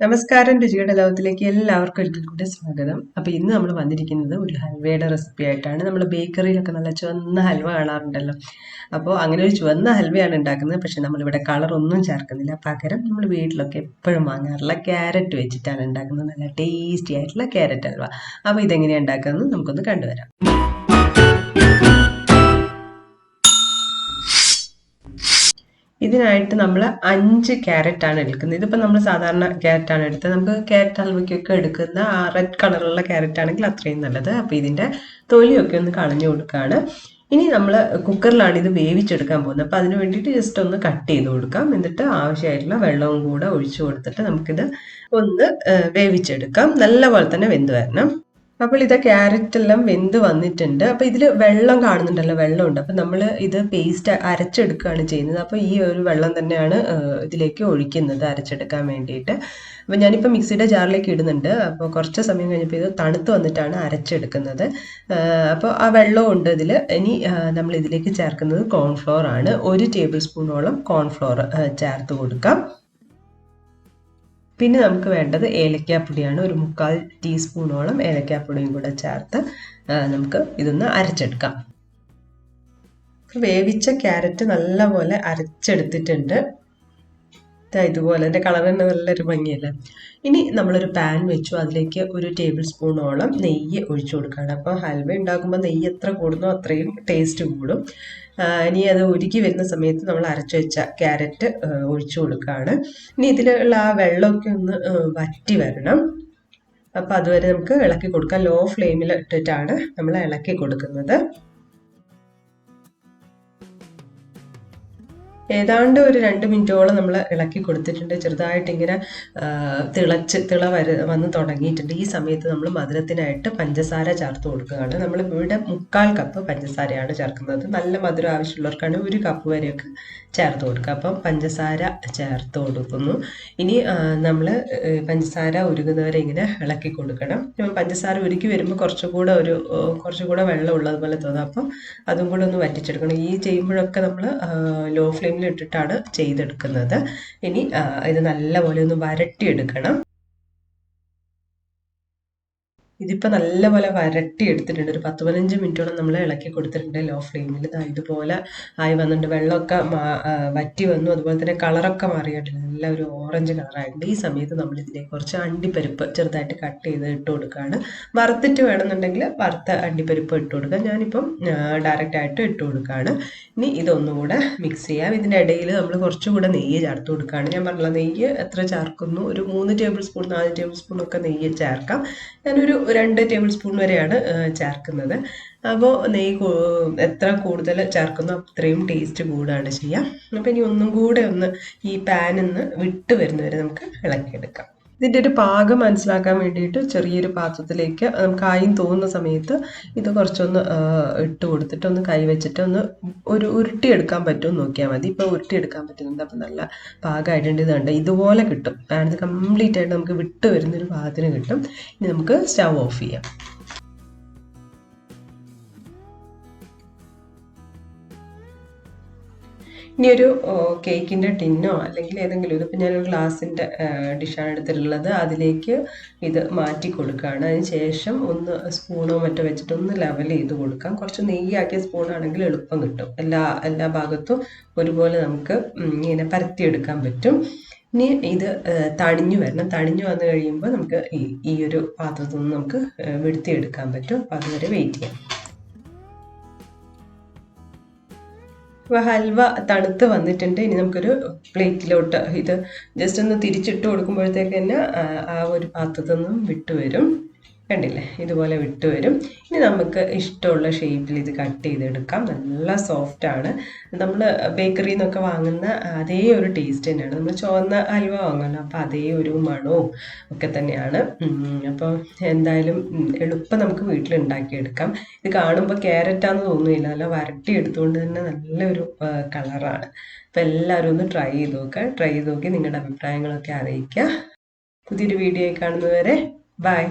നമസ്കാരം, രുചിയുടെ ലോകത്തിലേക്ക് എല്ലാവർക്കും ഒരിക്കൽ കൂടി സ്വാഗതം. അപ്പോൾ ഇന്ന് നമ്മൾ വന്നിരിക്കുന്നത് ഒരു ഹൽവയുടെ റെസിപ്പി ആയിട്ടാണ്. നമ്മൾ ബേക്കറിയിലൊക്കെ നല്ല ചുവന്ന ഹൽവ കാണാറുണ്ടല്ലോ. അപ്പോൾ അങ്ങനെ ഒരു ചുവന്ന ഹൽവയാണ് ഉണ്ടാക്കുന്നത്. പക്ഷെ നമ്മളിവിടെ കളറൊന്നും ചേർക്കുന്നില്ല. പകരം നമ്മൾ വീട്ടിലൊക്കെ എപ്പോഴും വാങ്ങാറുള്ള ക്യാരറ്റ് വെച്ചിട്ടാണ് ഉണ്ടാക്കുന്നത്. നല്ല ടേസ്റ്റി ആയിട്ടുള്ള ക്യാരറ്റ് ഹൽവ. അപ്പോൾ ഇതെങ്ങനെയാണ് ഉണ്ടാക്കുന്നത് നമുക്കൊന്ന് കണ്ടുവരാം. ഇതിനായിട്ട് നമ്മൾ 5 ക്യാരറ്റാണ് എടുക്കുന്നത്. ഇതിപ്പോൾ നമ്മൾ സാധാരണ ക്യാരറ്റാണ് എടുത്തത്. നമുക്ക് ക്യാരറ്റ് ഹൽവയ്ക്കൊക്കെ എടുക്കുന്ന റെഡ് കളറുള്ള ക്യാരറ്റ് ആണെങ്കിൽ അത്രയും നല്ലത്. അപ്പോൾ ഇതിൻ്റെ തൊലിയൊക്കെ ഒന്ന് കളഞ്ഞു കൊടുക്കുകയാണ്. ഇനി നമ്മൾ കുക്കറിലാണ് ഇത് വേവിച്ചെടുക്കാൻ പോകുന്നത്. അപ്പോൾ അതിന് വേണ്ടിയിട്ട് ജസ്റ്റ് ഒന്ന് കട്ട് ചെയ്ത് കൊടുക്കാം. എന്നിട്ട് ആവശ്യമായിട്ടുള്ള വെള്ളവും കൂടെ ഒഴിച്ചു കൊടുത്തിട്ട് നമുക്കിത് ഒന്ന് വേവിച്ചെടുക്കാം. നല്ലപോലെ തന്നെ വെന്ത് വരണം. അപ്പോൾ ഇത് ക്യാരറ്റ് എല്ലാം വെന്ത് വന്നിട്ടുണ്ട്. അപ്പോൾ ഇതിൽ വെള്ളം കാണുന്നുണ്ടല്ലോ, വെള്ളമുണ്ട്. അപ്പോൾ നമ്മൾ ഇത് പേസ്റ്റ് അരച്ചെടുക്കുകയാണ് ചെയ്യുന്നത്. അപ്പോൾ ഈ ഒരു വെള്ളം തന്നെയാണ് ഇതിലേക്ക് ഒഴിക്കുന്നത് അരച്ചെടുക്കാൻ വേണ്ടിയിട്ട്. അപ്പോൾ ഞാനിപ്പോൾ മിക്സിയുടെ ജാറിലേക്ക് ഇടുന്നുണ്ട്. അപ്പോൾ കുറച്ച് സമയം കഴിഞ്ഞപ്പോൾ ഇത് തണുത്ത് വന്നിട്ടാണ് അരച്ചെടുക്കുന്നത്. അപ്പോൾ ആ വെള്ളമുണ്ട് ഇതിൽ. ഇനി നമ്മൾ ഇതിലേക്ക് ചേർക്കുന്നത് കോൺഫ്ലോർ ആണ്. 1 ടേബിൾ സ്പൂണോളം കോൺഫ്ലോർ ചേർത്ത് കൊടുക്കാം. പിന്നെ നമുക്ക് വേണ്ടത് ഏലക്കാപ്പൊടിയാണ്. ഒരു 1/4 ടീസ്പൂണോളം ഏലക്കാപ്പൊടിയും കൂടെ ചേർത്ത് നമുക്ക് ഇതൊന്ന് അരച്ചെടുക്കാം. വേവിച്ച ക്യാരറ്റ് നല്ലപോലെ അരച്ചെടുത്തിട്ടുണ്ട്. ഇതുപോലെ എൻ്റെ കളർ തന്നെ നല്ലൊരു ഭംഗിയല്ലേ. ഇനി നമ്മളൊരു പാൻ വെച്ചു. അതിലേക്ക് 1 ടേബിൾ സ്പൂണോളം നെയ്യ് ഒഴിച്ചു കൊടുക്കുകയാണ്. അപ്പോൾ ഹൽവ ഉണ്ടാക്കുമ്പോൾ നെയ്യ് എത്ര കൂടുന്നോ അത്രയും ടേസ്റ്റ് കൂടും. ഇനി അത് ഉരുക്കി വരുന്ന സമയത്ത് നമ്മൾ അരച്ചു വെച്ച ക്യാരറ്റ് ഒഴിച്ചു കൊടുക്കുകയാണ്. ഇനി ഇതിലുള്ള ആ വെള്ളമൊക്കെ ഒന്ന് വറ്റി വരണം. അപ്പോൾ അതുവരെ നമുക്ക് ഇളക്കി കൊടുക്കാം. ലോ ഫ്ലെയിമിൽ ഇട്ടിട്ടാണ് നമ്മൾ ഇളക്കി കൊടുക്കുന്നത്. ഏതാണ്ട് ഒരു 2 മിനിറ്റോളം നമ്മൾ ഇളക്കി കൊടുത്തിട്ടുണ്ട്. ചെറുതായിട്ട് ഇങ്ങനെ തിള വന്ന് തുടങ്ങിയിട്ടുണ്ട്. ഈ സമയത്ത് നമ്മൾ മധുരത്തിനായിട്ട് പഞ്ചസാര ചേർത്ത് കൊടുക്കുകയാണ്. നമ്മൾ ഇവിടെ 1/4 കപ്പ് പഞ്ചസാരയാണ് ചേർക്കുന്നത്. നല്ല മധുരം ആവശ്യമുള്ളവർക്കാണ് 1 കപ്പ് വരെയൊക്കെ ചേർത്ത് കൊടുക്കുക. അപ്പം പഞ്ചസാര ചേർത്ത് കൊടുക്കുന്നു. ഇനി നമ്മൾ പഞ്ചസാര ഉരുകുന്നവരെ ഇങ്ങനെ ഇളക്കി കൊടുക്കണം. പഞ്ചസാര ഉരുക്കി വരുമ്പോൾ കുറച്ചുകൂടെ വെള്ളം ഉള്ളതുപോലെ തോന്നും. അപ്പം അതും കൂടെ ഒന്ന് വറ്റിച്ചെടുക്കണം. ഈ ചെയ്യുമ്പോഴൊക്കെ നമ്മൾ ലോ ഫ്ലെയിമിൽ ഇട്ടിട്ടാണ് ചെയ്തെടുക്കുന്നത്. ഇനി ഇത് നല്ലപോലെ ഒന്ന് വരട്ടിയെടുക്കണം. ഇതിപ്പോൾ നല്ലപോലെ വരട്ടി എടുത്തിട്ടുണ്ട്. ഒരു 10-15 മിനിറ്റോളം നമ്മൾ ഇളക്കി കൊടുത്തിട്ടുണ്ട് ലോ ഫ്ലെയിമിൽ. ഇതുപോലെ ആയി വന്നിട്ടുണ്ട്. വെള്ളമൊക്കെ വറ്റി വന്നു. അതുപോലെ തന്നെ കളറൊക്കെ മാറിയിട്ടുണ്ട്. നല്ല ഒരു ഓറഞ്ച് കളറായിട്ടുണ്ട്. ഈ സമയത്ത് നമ്മൾ ഇതിലേക്ക് കുറച്ച് അണ്ടിപ്പരിപ്പ് ചെറുതായിട്ട് കട്ട് ചെയ്ത് ഇട്ട് കൊടുക്കുകയാണ്. വറുത്തിട്ട് വേണമെന്നുണ്ടെങ്കിൽ വറുത്ത അണ്ടിപ്പരിപ്പ് ഇട്ട് കൊടുക്കുക. ഞാനിപ്പം ഡയറക്റ്റായിട്ട് ഇട്ട് കൊടുക്കുകയാണ്. ഇനി ഇതൊന്നുകൂടെ മിക്സ് ചെയ്യാം. ഇതിൻ്റെ ഇടയിൽ നമ്മൾ കുറച്ചുകൂടെ നെയ്യ് ചേർത്ത് കൊടുക്കുകയാണ്. ഞാൻ പറഞ്ഞില്ല, നെയ്യ് എത്ര ചേർക്കുന്നു, ഒരു 3 ടേബിൾ സ്പൂൺ 4 ടേബിൾ സ്പൂൺ ഒക്കെ നെയ്യ് ചേർക്കാം. ഞാനൊരു 2 ടേബിൾ സ്പൂൺ വരെയാണ് ചേർക്കുന്നത്. അപ്പോൾ നെയ്യ് എത്ര കൂടുതൽ ചേർക്കുന്നോ അത്രയും ടേസ്റ്റ് കൂടുകയാണ് ചെയ്യുക. അപ്പോൾ ഇനി ഒന്നും കൂടെ ഒന്ന് ഈ പാനിൽ നിന്ന് വിട്ട് വരുന്നവരെ നമുക്ക് ഇളക്കിയെടുക്കാം. ഇതിൻ്റെ ഒരു പാകം മനസ്സിലാക്കാൻ വേണ്ടിയിട്ട് ചെറിയൊരു പാത്രത്തിലേക്ക് നമുക്ക് ആയും തോന്നുന്ന സമയത്ത് ഇത് കുറച്ചൊന്ന് ഇട്ട് കൊടുത്തിട്ട് ഒന്ന് കൈ വെച്ചിട്ട് ഒന്ന് ഉരുട്ടിയെടുക്കാൻ പറ്റുമെന്ന് നോക്കിയാൽ മതി. ഇപ്പോൾ ഉരുട്ടിയെടുക്കാൻ പറ്റുന്നുണ്ട്. അപ്പം നല്ല പാകമായിട്ടുണ്ട്. ഇതുണ്ട് ഇതുപോലെ കിട്ടും. പാനിത് കംപ്ലീറ്റ് ആയിട്ട് നമുക്ക് വിട്ട് വരുന്നൊരു പാകത്തിന് കിട്ടും. ഇനി നമുക്ക് സ്റ്റവ് ഓഫ് ചെയ്യാം. ഇനി ഒരു കേക്കിൻ്റെ ടിന്നോ അല്ലെങ്കിൽ ഏതെങ്കിലും ഇതിപ്പോൾ ഞാനൊരു ഗ്ലാസിൻ്റെ ഡിഷാണ് എടുത്തിട്ടുള്ളത്. അതിലേക്ക് ഇത് മാറ്റി കൊടുക്കുകയാണ്. അതിന് ശേഷം ഒന്ന് സ്പൂണോ മറ്റോ വെച്ചിട്ട് ഒന്ന് ലെവൽ ചെയ്ത് കൊടുക്കാം. കുറച്ച് നെയ്യാക്കിയ സ്പൂണാണെങ്കിൽ എളുപ്പം കിട്ടും. എല്ലാ ഭാഗത്തും ഒരുപോലെ നമുക്ക് ഇങ്ങനെ പരത്തിയെടുക്കാൻ പറ്റും. ഇനി ഇത് തണിഞ്ഞു വരണം. തണിഞ്ഞു വന്നു കഴിയുമ്പോൾ നമുക്ക് ഈ ഒരു പാത്രത്തിൽ നിന്ന് നമുക്ക് വെടുത്തിയെടുക്കാൻ പറ്റും. അപ്പോൾ അതുവരെ വെയിറ്റ് ചെയ്യാം. അപ്പോൾ ഹൽവ തണുത്ത് വന്നിട്ടുണ്ട്. ഇനി നമുക്കൊരു പ്ലേറ്റിലോട്ട് ഇത് ജസ്റ്റ് ഒന്ന് തിരിച്ചിട്ട് കൊടുക്കുമ്പോഴത്തേക്ക് തന്നെ ആ ഒരു പാത്രത്തിൽ നിന്നും വിട്ടുവരും. കണ്ടില്ലേ, ഇതുപോലെ വിട്ടുവരും. ഇനി നമുക്ക് ഇഷ്ടമുള്ള ഷേപ്പിൽ ഇത് കട്ട് ചെയ്തെടുക്കാം. നല്ല സോഫ്റ്റാണ്. നമ്മൾ ബേക്കറിയിൽ നിന്നൊക്കെ വാങ്ങുന്ന അതേ ഒരു ടേസ്റ്റ് തന്നെയാണ്. നമ്മൾ ചുവന്ന ഹൽവ വാങ്ങുമല്ലോ, അപ്പോൾ അതേ ഒരു മണവും ഒക്കെ തന്നെയാണ്. അപ്പോൾ എന്തായാലും എളുപ്പം നമുക്ക് വീട്ടിലുണ്ടാക്കിയെടുക്കാം. ഇത് കാണുമ്പോൾ ക്യാരറ്റാന്ന് തോന്നുന്നില്ല, നല്ല വരട്ടി എടുത്തുകൊണ്ട് തന്നെ നല്ലൊരു കളറാണ്. അപ്പോൾ എല്ലാവരും ഒന്ന് ട്രൈ ചെയ്ത് നോക്കുക. ട്രൈ ചെയ്ത് നോക്കി നിങ്ങളുടെ അഭിപ്രായങ്ങളൊക്കെ അറിയിക്കുക. പുതിയൊരു വീഡിയോ കാണുന്നവരെ ബൈ.